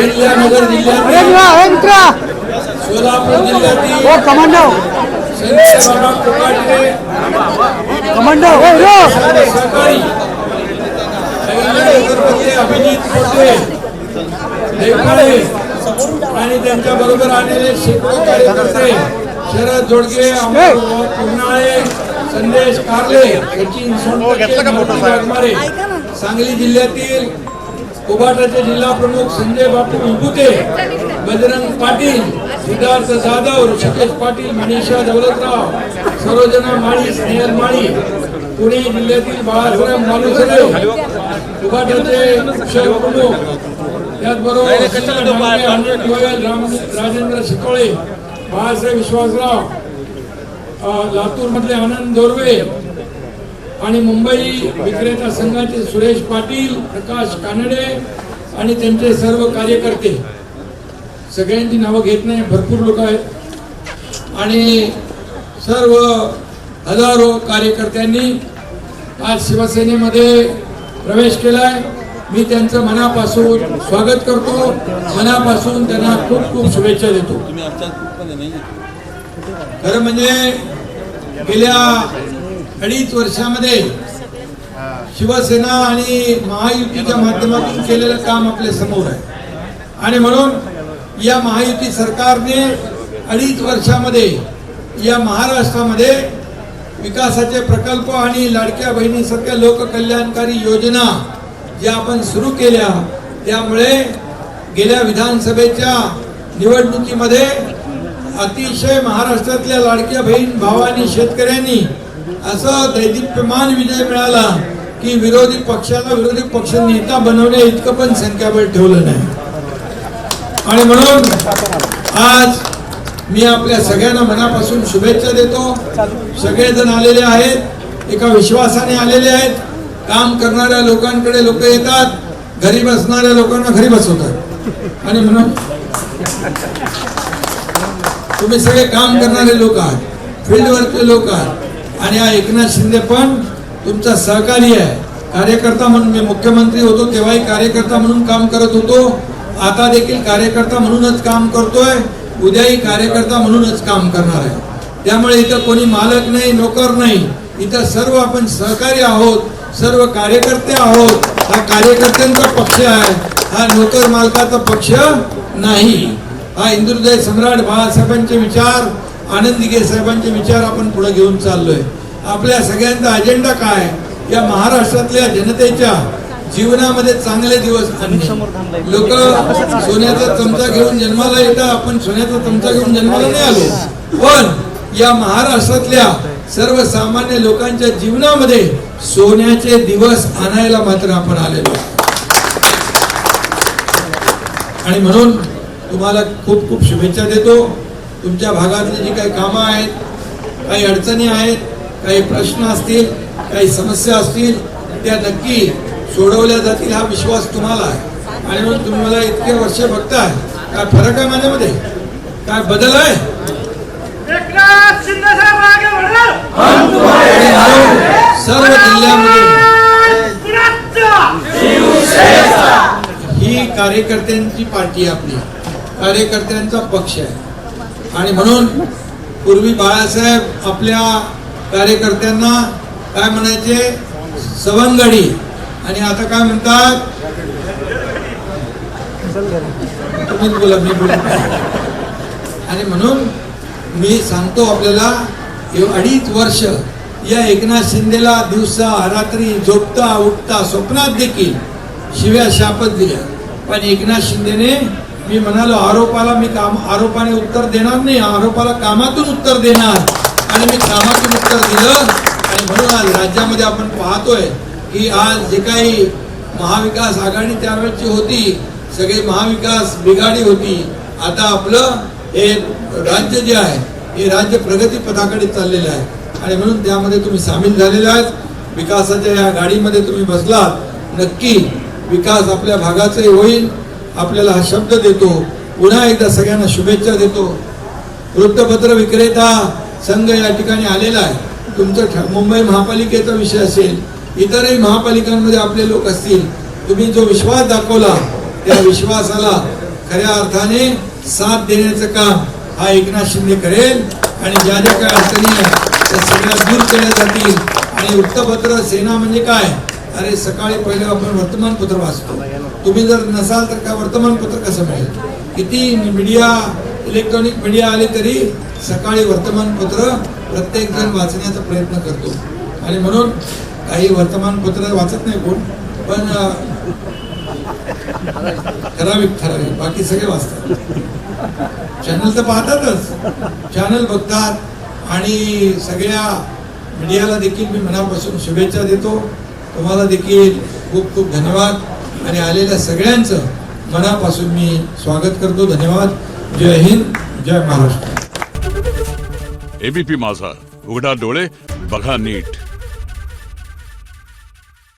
अहिल्यानगर जिल्ह्यातील सोलापूर जिल्ह्यातील संजय बाबा कोकाटे सहकारी अहिल्यानगरमधले अभिजित कोटे देवकाळे आणि त्यांच्या बरोबर आलेले शेकडो कार्यकर्ते शरद जोडगे, अमोल पुनाळे, संदेश कारले, सचिन सोनटके, सांगली जिल्ह्यातील कोबाटाचे जिल्हा प्रमुख संजय बापू विभूते, बजरंग पाटील, सिद्धार्थ जाधव, ऋषिकेश पाटील, मनीषा दौलतराव, सरोजना माळी, स्नेहल माळी, पुणे जिल्ह्यातील बाळासाहेब मालुसरे, कोबाटाचे शहर प्रमुख, त्याचबरोबर राजेंद्र शितोळे, बाळासाहेब विश्वासराव, लातूर मधले आनंद दोरवे आणि मुंबई विक्रेता संघाचे सुरेश पाटील, प्रकाश कानडे आणि त्यांचे सर्व कार्यकर्ते. सगळ्यांची नावं घेत नाही, भरपूर लोक आहेत आणि सर्व हजारो कार्यकर्त्यांनी आज शिवसेनेमध्ये प्रवेश केलाय. मी त्यांचं मनापासून स्वागत करतो, मनापासून त्यांना खूप खूप शुभेच्छा देतो. खरं म्हणजे गेल्या 2.5 वर्षामध्ये शिवसेना आणि महायुतीच्या माध्यमातून केलेलं काम आपल्या समोर आहे आणि म्हणून या महायुती सरकारने 2.5 वर्षामध्ये या महाराष्ट्रामध्ये विकासाचे प्रकल्प आणि लाडक्या बहिणीसारख्या लोककल्याणकारी योजना ज्या आपण सुरू केल्या, त्यामुळे गेल्या विधानसभेच्या निवडणुकीमध्ये अतिशय महाराष्ट्रातल्या लाडक्या बहीण भावांनी, शेतकऱ्यांनी असं दैदिप्यमान विजय मिळाला की विरोधी पक्षाला विरोधी पक्ष नेता बनवण्या इतकं पण संख्याबळ ठेवलं नाही. आणि म्हणून आज मी आपल्या सगळ्यांना मनापासून शुभेच्छा देतो. सगळेजण आलेले आहेत, एका विश्वासाने आलेले आहेत. काम करणाऱ्या लोकांकडे लोक येतात, घरी बसणाऱ्या लोकांना घरी बसवतात आणि म्हणून तुम्ही सगळे काम करणारे लोक आहात, फील्डवरचे लोक आहात आणि हा एकनाथ शिंदे पण तुमचा सहकारी आहे. कार्यकर्ता म्हणून मी मुख्यमंत्री होतो तेव्हाही कार्यकर्ता म्हणून काम करत होतो, आता देखील कार्यकर्ता म्हणूनच काम करतोय, उद्याही कार्यकर्ता म्हणूनच काम करणार आहे. त्यामुळे इथं कोणी मालक नाही, नोकर नाही, इथं सर्व आपण सहकारी आहोत, सर्व कार्यकर्ते आहोत. हा कार्यकर्त्यांचा पक्ष आहे, हा नोकर मालकाचा पक्ष नाही. हा हिंदुहृदय सम्राट बाळासाहेबांचे विचार, आनंद दिघे साहेबांचे विचार आपण पुढे घेऊन चाललोय. आपल्या सगळ्यांचा अजेंडा काय? या महाराष्ट्रातल्या जनतेच्या जीवनामध्ये चांगले दिवस आणणे. लोक सोन्याचा चमचा घेऊन जन्माला येतात, आपण सोन्याचा चमचा घेऊन जन्माला नाही आलो, पण या महाराष्ट्रातल्या सर्वसामान्य लोकांच्या जीवनामध्ये सोन्याचे दिवस आणायला मात्र आपण आलेलो. आणि म्हणून तुम्हाला खूप खूप शुभेच्छा देतो. तुमच्या भागातली जी काही कामं आहेत, काही अडचणी आहेत, काही प्रश्न असतील, काही समस्या असतील, त्या नक्की सोडवल्या जातील हा विश्वास तुम्हाला आहे. आणि म्हणून तुम्ही मला इतके वर्ष बघताय, काय फरक आहे माझ्यामध्ये, काय बदल आहे? सर्व जिल्ह्यामध्ये ही कार्यकर्त्यांची पार्टी आहे, आपली कार्यकर्त्यांचा पक्ष आहे. आणि म्हणून पूर्वी बाळासाहेब आपल्या कार्यकर्त्यांना काय म्हणायचे, सवंगडी, आणि आता काय म्हणतात, तुम्हीच बोला, मी बोला. आणि म्हणून मी सांगतो आपल्याला, 2.5 वर्ष या एकनाथ शिंदेला दिवसा रात्री झोपता उठता स्वप्नात देखील शिव्या शापत दिल्या, पण एकनाथ शिंदेने, मी म्हणालो आरोपाला मी आरोपाने उत्तर देणार नाही, आरोपाला कामातून उत्तर देणार, आणि मी कामातून उत्तर दिलं. आणि म्हणून आज राज्यामध्ये आपण पाहतोय की आज जे काही महाविकास आघाडी त्यावेळची होती, सगळे महाविकास बिघाडी होती, आता आपलं हे राज्य जे आहे हे राज्य प्रगती पथाकडे चाललेलं आहे. आणि म्हणून त्यामध्ये तुम्ही सामील झालेले आहेत, विकासाच्या या गाडीमध्ये तुम्ही बसलात. नक्की विकास आपल्या भागाचाही होईल, आपल्याला हा शब्द देतो. पुन्हा एकदा सगळ्यांना शुभेच्छा देतो. वृत्तपत्र विक्रेता संघ या ठिकाणी आलेला आहे. तुमचं मुंबई महापालिकेचा विषय असेल, इतरही महापालिकांमध्ये आपले लोक असतील, तुम्ही जो विश्वास दाखवला त्या विश्वासाला खऱ्या अर्थाने साथ देण्याचं काम हा एकनाथ शिंदे करेल आणि ज्या ज्या काही अडचणी आहेत त्या सगळ्या दूर केल्या जातील. आणि वृत्तपत्र सेना म्हणजे काय? अरे सकाळी पहिले आपण वर्तमानपत्र वाचतो. तुम्ही जर नसाल तर काय वर्तमानपत्र कसं मिळेल? किती मीडिया इलेक्ट्रॉनिक मीडिया आली तरी सकाळी वर्तमानपत्र प्रत्येक जण वाचण्याचा प्रयत्न करतो. आणि म्हणून काही वर्तमानपत्र वाचत नाही कोण, पण ठराविक बाकी सगळे वाचतात. चॅनल तर पाहतातच, चॅनल बघतात. आणि सगळ्या मीडियाला देखील मी मनापासून शुभेच्छा देतो. तुम्हाला देखील खूप खूप धन्यवाद आणि आलेल्या सगळ्यांचं मनापासून मी स्वागत करतो. धन्यवाद. जय हिंद, जय महाराष्ट्र. एबीपी माझा, उघडा डोळे बघा नीट.